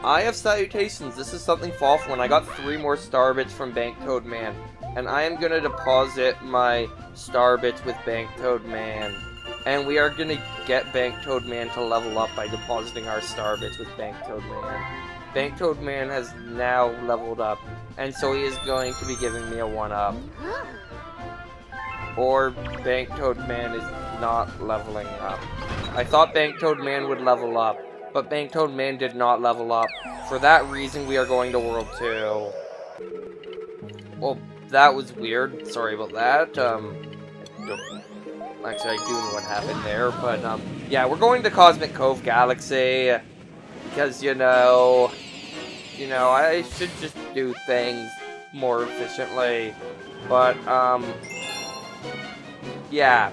I have salutations. This is something Fawful, and I got 3 more star bits from Bank Toad Man. And I am going to deposit my star bits with Bank Toad Man. And we are going to get Bank Toad Man to level up by depositing our star bits with Bank Toad Man. Bank Toad Man has now leveled up, and so he is going to be giving me a 1-up. Or Bank Toad Man is not leveling up. I thought Bank Toad Man would level up, but Bank Toad Man did not level up. For that reason, we are going to World 2. Well, that was weird. Sorry about that. Actually, I do know what happened there, but, yeah, we're going to Cosmic Cove Galaxy. Because, you know, I should just do things more efficiently. But, yeah.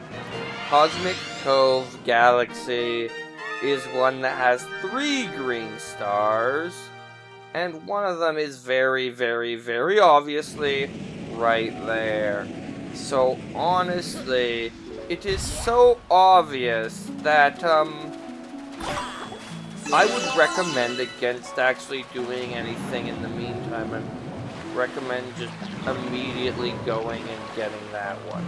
Cosmic Cove Galaxy is one that has 3 green stars. And one of them is very, very, very obviously right there. So, honestly, it is so obvious that, I would recommend against actually doing anything in the meantime, and recommend just immediately going and getting that one.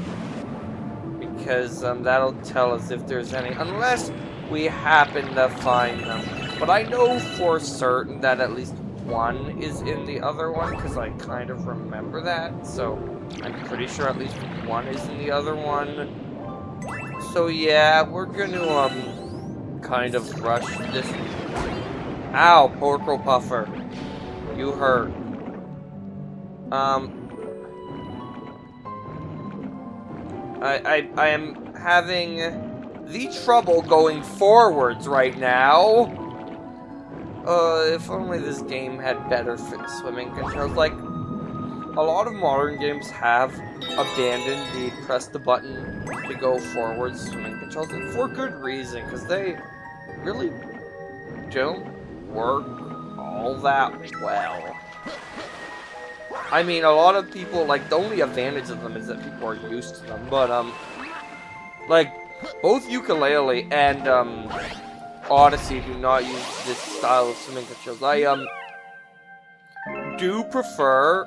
Because that'll tell us if there's any, unless we happen to find them. But I know for certain that at least one is in the other one, because I kind of remember that, so I'm pretty sure at least one is in the other one. So yeah, we're gonna, kind of rush this. Ow, Portal Puffer. You hurt. I am having the trouble going forwards right now. If only this game had better swimming controls. Like, a lot of modern games have abandoned the press the button to go forwards swimming controls, and for good reason, because they really don't work all that well. I mean, a lot of people, like, the only advantage of them is that people are used to them, but, like, both Ukulele and, Odyssey do not use this style of swimming controls. I, do prefer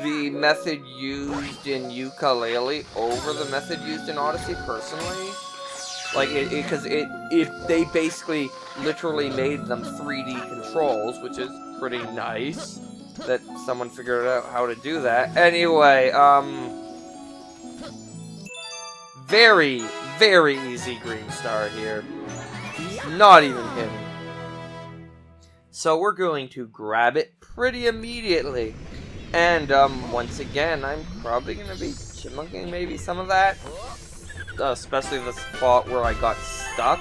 the method used in Ukulele over the method used in Odyssey, personally. Like, because they basically literally made them 3D controls, which is pretty nice that someone figured out how to do that. Anyway, very, very easy green star here. Not even hidden. So we're going to grab it pretty immediately. And, once again, I'm probably going to be chipmunking maybe some of that. Especially the spot where I got stuck.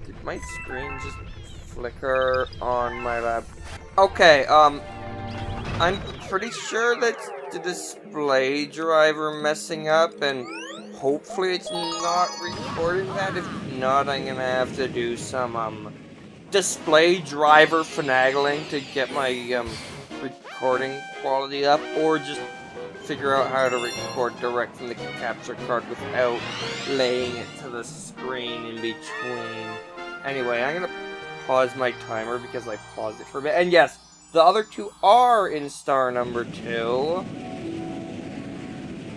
Did my screen just flicker on my lap? Okay, I'm pretty sure that's the display driver messing up, and hopefully it's not recording that. If not, I'm gonna have to do some, display driver finagling to get my, recording quality up, or just figure out how to record direct from the capture card without laying it to the screen in between. Anyway, I'm gonna pause my timer because I paused it for a bit. And yes, the other 2 are in star number 2.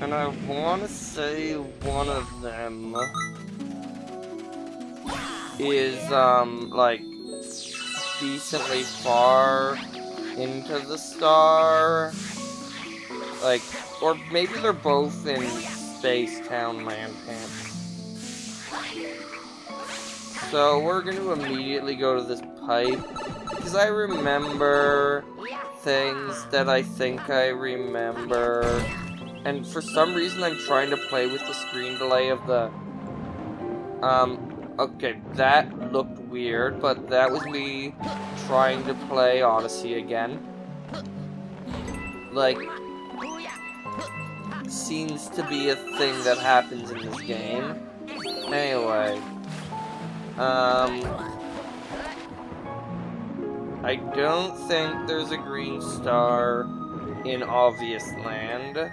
And I want to say one of them is, like, decently far into the star. Like, or maybe they're both in Space Town Land Camp. So we're going to immediately go to this pipe, because I remember things that I think I remember. And for some reason I'm trying to play with the screen delay of the... okay, that looked weird, but that was me trying to play Odyssey again. Like, seems to be a thing that happens in this game. Anyway. I don't think there's a green star in Obvious Land,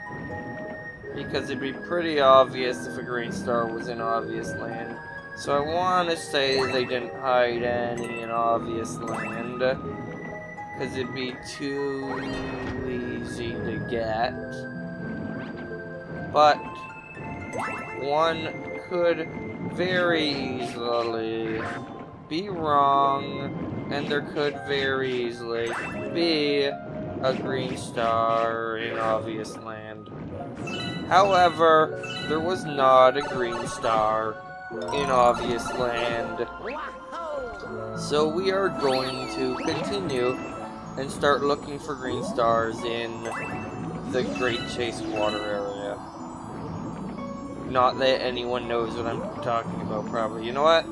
because it'd be pretty obvious if a green star was in Obvious Land. So I want to say they didn't hide any in obvious land, because it'd be too easy to get. But one could very easily be wrong, and there could very easily be a green star in obvious land. However, there was not a green star in obvious land. So we are going to continue and start looking for green stars in the Great Chase Water area. Not that anyone knows what I'm talking about, probably. You know what?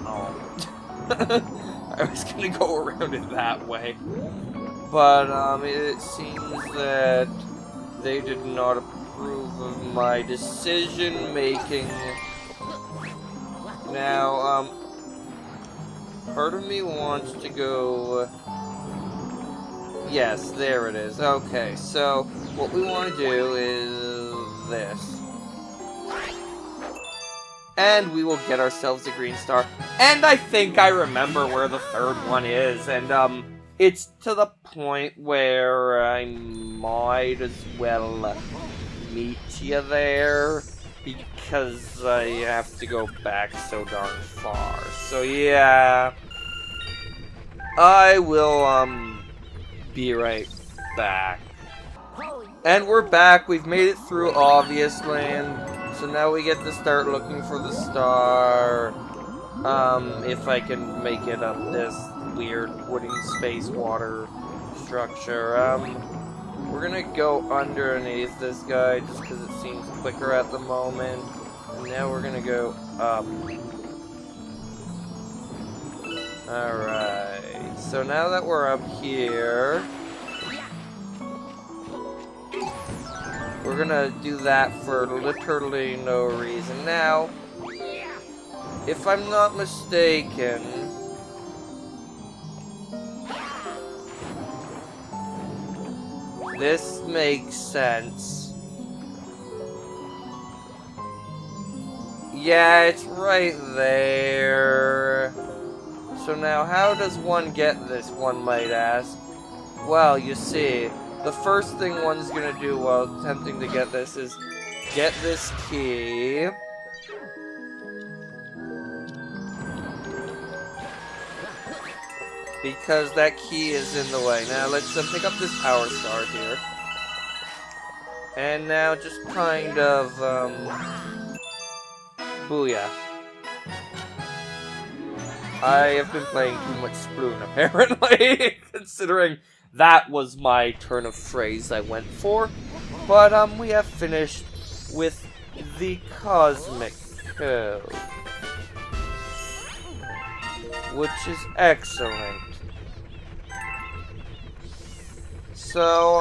Oh. I was gonna go around it that way. But, it seems that they did not approve of my decision-making. Now, part of me wants to go... Yes, there it is. Okay, so what we want to do is this. And we will get ourselves a green star. And I think I remember where the third one is. And, it's to the point where I might as well meet you there. Because I have to go back so darn far. So, yeah. I will, be right back. And we're back. We've made it through obvious land. So now we get to start looking for the star. If I can make it up this weird wooden space water structure. We're gonna go underneath this guy just because it seems quicker at the moment. And now we're gonna go up. Alright, so now that we're up here, we're gonna do that for literally no reason. Now, if I'm not mistaken, this makes sense. Yeah, it's right there. So now, how does one get this, one might ask? Well, you see, the first thing one's gonna do while attempting to get this is get this key. Because that key is in the way. Now, let's pick up this power star here. And now just kind of, booyah. I have been playing too much Sploon, apparently, considering that was my turn of phrase I went for. But, we have finished with the Cosmic Code, which is excellent. So,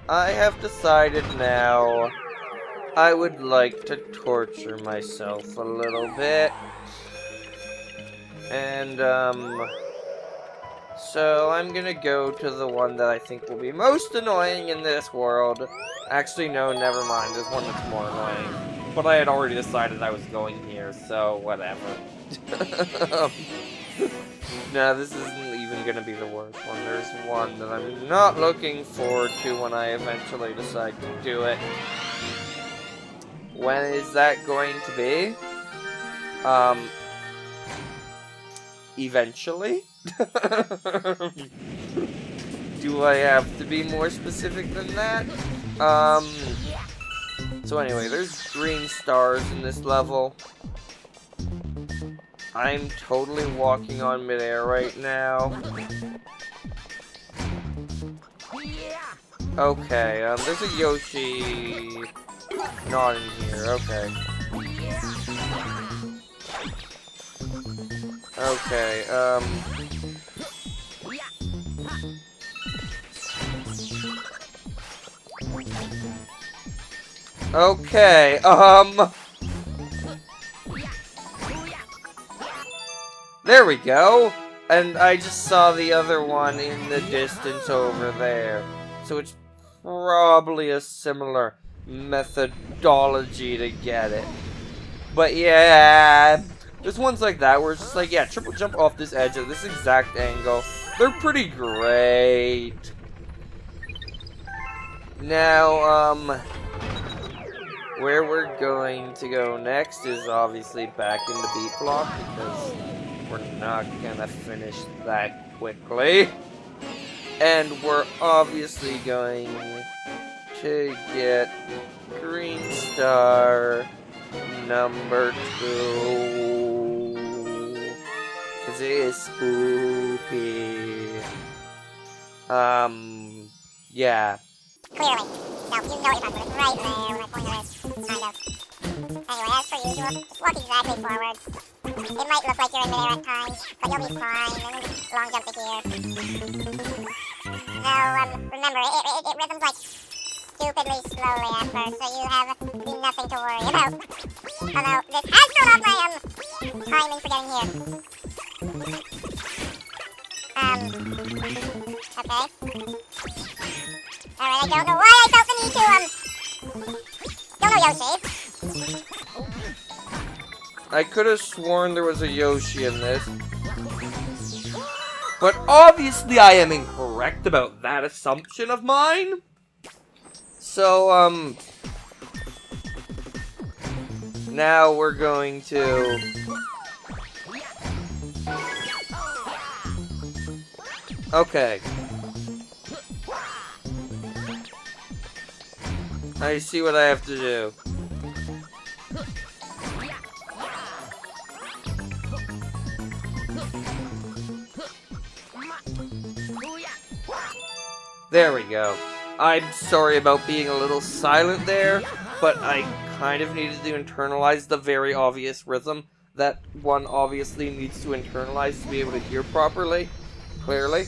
I have decided now I would like to torture myself a little bit. And, so I'm gonna go to the one that I think will be most annoying in this world. Actually, no, never mind. There's one that's more annoying. But I had already decided I was going here, so whatever. No, this isn't even gonna be the worst one. There's one that I'm not looking forward to when I eventually decide to do it. When is that going to be? Eventually? Do I have to be more specific than that? So anyway, there's green stars in this level. I'm totally walking on midair right now. Okay, there's a Yoshi not in here, okay. Okay, okay, there we go! And I just saw the other one in the distance over there. So it's probably a similar methodology to get it. But yeah, there's ones like that where it's just like, yeah, triple jump off this edge at this exact angle. They're pretty great. Now, where we're going to go next is obviously back into beat block because we're not gonna finish that quickly. And we're obviously going to get green star number 2 because it is spooky. Yeah. Clearly. So you know if I put it right there where my pointer is, kind of. Anyway, as per usual, just walk exactly forward. It might look like you're in midair at times, but you'll be fine, and then long jump to here. So, remember, it rhythms like stupidly slowly at first, so you have nothing to worry about. Although, this has thrown off my, timing for getting here. Okay. Alright, I don't know why I felt the need to, don't know Yoshi. I could have sworn there was a Yoshi in this. But obviously I am incorrect about that assumption of mine. So, now we're going to... Okay. I see what I have to do. There we go. I'm sorry about being a little silent there, but I kind of needed to internalize the very obvious rhythm that one obviously needs to internalize to be able to hear properly, clearly.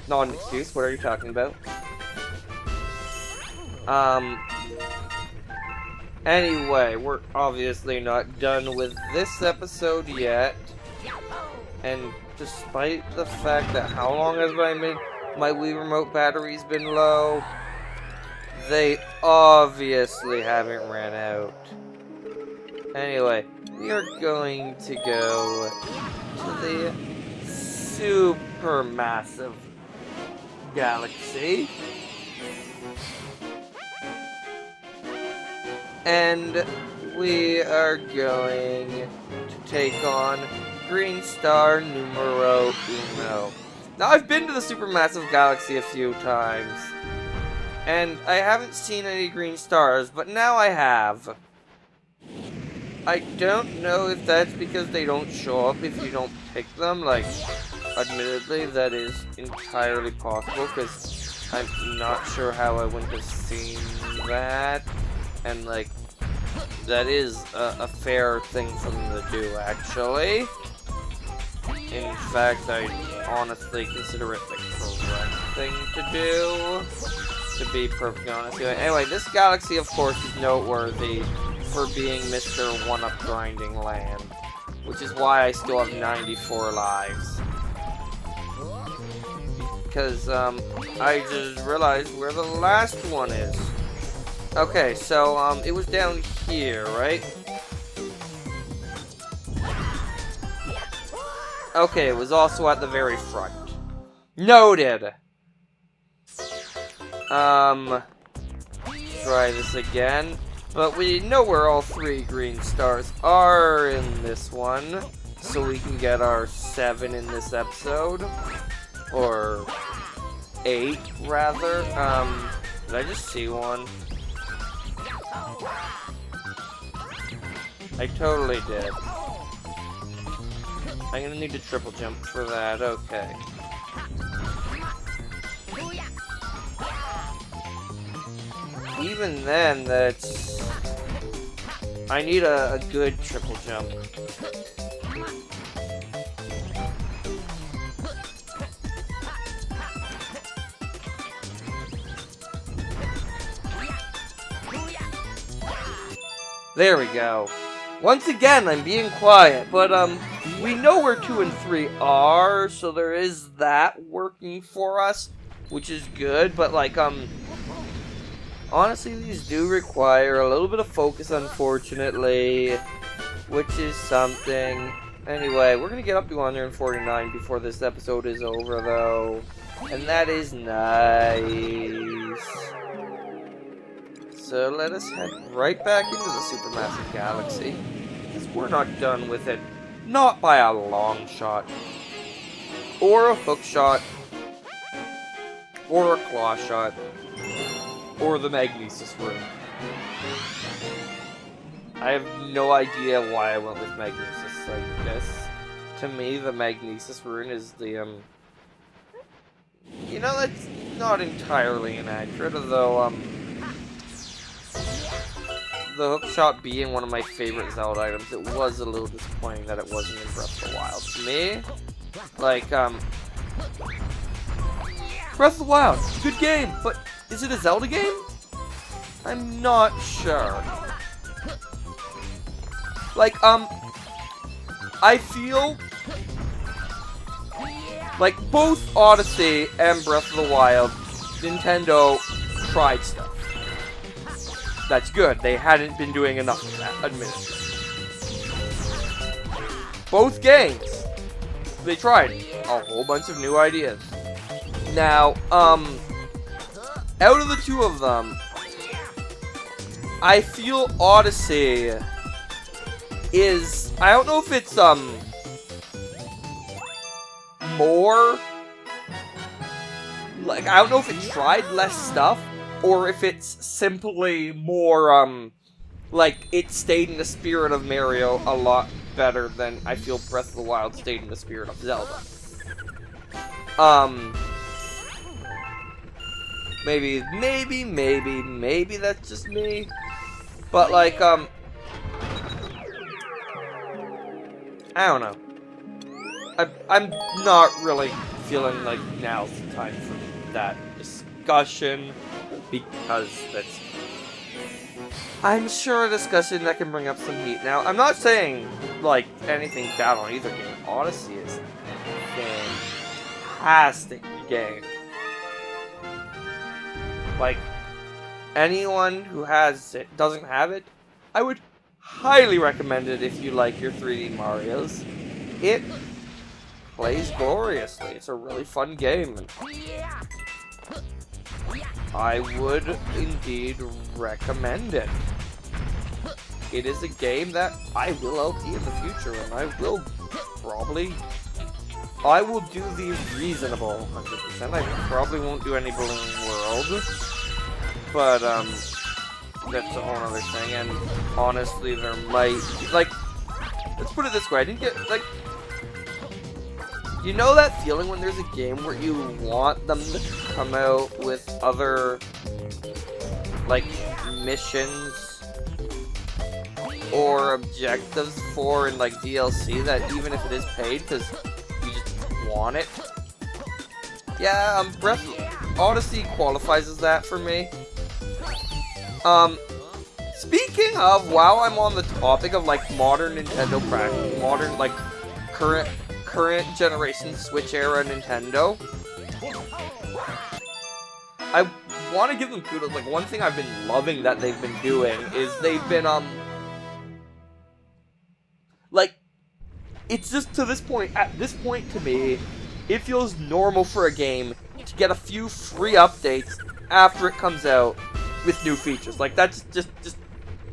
Not an excuse, what are you talking about? Anyway, we're obviously not done with this episode yet. And despite the fact that how long has my Wii Remote battery's been low, they obviously haven't ran out. Anyway, we are going to go to the supermassive galaxy. And we are going to take on Green Star Numero Uno. Now, I've been to the supermassive galaxy a few times, and I haven't seen any green stars, but now I have. I don't know if that's because they don't show up if you don't pick them. Like, admittedly, that is entirely possible, because I'm not sure how I wouldn't have seen that. And, like, that is a fair thing for them to do, actually. In fact, I honestly consider it the correct thing to do, to be perfectly honest. Anyway, this galaxy, of course, is noteworthy for being Mr. One-Up Grinding Land, which is why I still have 94 lives. Because, I just realized where the last one is. Okay, so, it was down here, right? Okay, it was also at the very front. Noted! Try this again. But we know where all 3 green stars are in this one. So we can get our 7 in this episode. Or 8, rather. Did I just see one? I totally did. I'm gonna need to triple jump for that, okay. Even then, that's... I need a good triple jump. There we go. Once again, I'm being quiet, but, we know where 2 and 3 are, so there is that working for us, which is good, but, like, Honestly, these do require a little bit of focus, unfortunately, which is something. Anyway, we're gonna get up to 149 before this episode is over, though, and that is nice. So let us head right back into the supermassive galaxy, because we're not done with it. Not by a long shot, or a hook shot, or a claw shot, or the magnesis room. I have no idea why I went with magnesis like this. To me, the magnesis rune is the, you know, that's not entirely inaccurate, although, the hookshot being one of my favorite Zelda items, it was a little disappointing that it wasn't in Breath of the Wild. To me, like, Breath of the Wild, good game, but is it a Zelda game? I'm not sure. Like, I feel like both Odyssey and Breath of the Wild, Nintendo tried stuff. That's good. They hadn't been doing enough of that, admittedly. Both games, they tried a whole bunch of new ideas. Now, out of the two of them, I feel Odyssey is, I don't know if it's, more, like, I don't know if it tried less stuff, or if it's simply more, like, it stayed in the spirit of Mario a lot better than I feel Breath of the Wild stayed in the spirit of Zelda. Maybe that's just me. But, like, I don't know. I'm not really feeling like now's the time for that discussion, because that's... I'm sure a discussion that can bring up some heat. Now, I'm not saying, like, anything bad on either game. Odyssey is a fantastic game. Like, anyone who has it, doesn't have it, I would highly recommend it if you like your 3D Marios. It plays gloriously. It's a really fun game. I would indeed recommend it. It is a game that I will LP in the future, and I will do the reasonable 100%. I probably won't do any Balloon World, but, that's a whole other thing, and honestly, there might, like, let's put it this way, I didn't get, like, you know that feeling when there's a game where you want them to come out with other, like, missions or objectives for in, like, DLC, that even if it is paid, because you just want it? Yeah, Odyssey qualifies as that for me. Speaking of, while I'm on the topic of, like, modern Nintendo practice, modern, like, current generation Switch era Nintendo, I want to give them kudos. Like, one thing I've been loving that they've been doing is they've been, like, it's just to this point, at this point to me, it feels normal for a game to get a few free updates after it comes out with new features. Like, that's just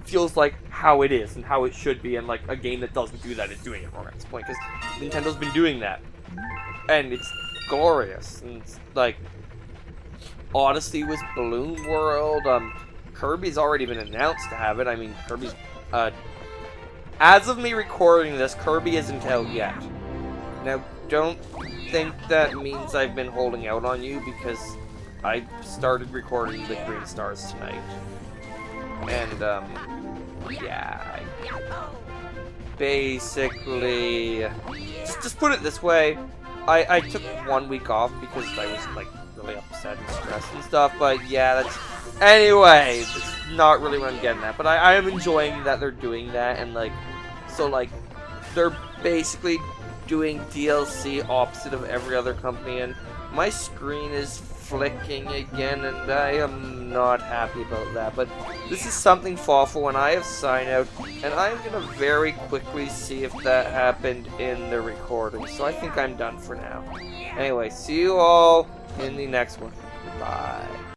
feels like how it is and how it should be, and like a game that doesn't do that is doing it wrong at this point, because Nintendo's been doing that, and it's glorious. And it's like Odyssey was Balloon World. Kirby's already been announced to have it. I mean, Kirby's as of me recording this, Kirby isn't out yet. Now, don't think that means I've been holding out on you, because I started recording the Green Stars tonight. And, yeah, basically, just put it this way, I took 1 week off because I was, like, really upset and stressed and stuff, but yeah, anyway, it's not really what I'm getting at, but I am enjoying that they're doing that, and, like, so, like, they're basically doing DLC opposite of every other company, and my screen is flicking again, and I am not happy about that. But this is something Fawful and I have signed out, and I'm going to very quickly see if that happened in the recording. So I think I'm done for now. Anyway, see you all in the next one. Goodbye.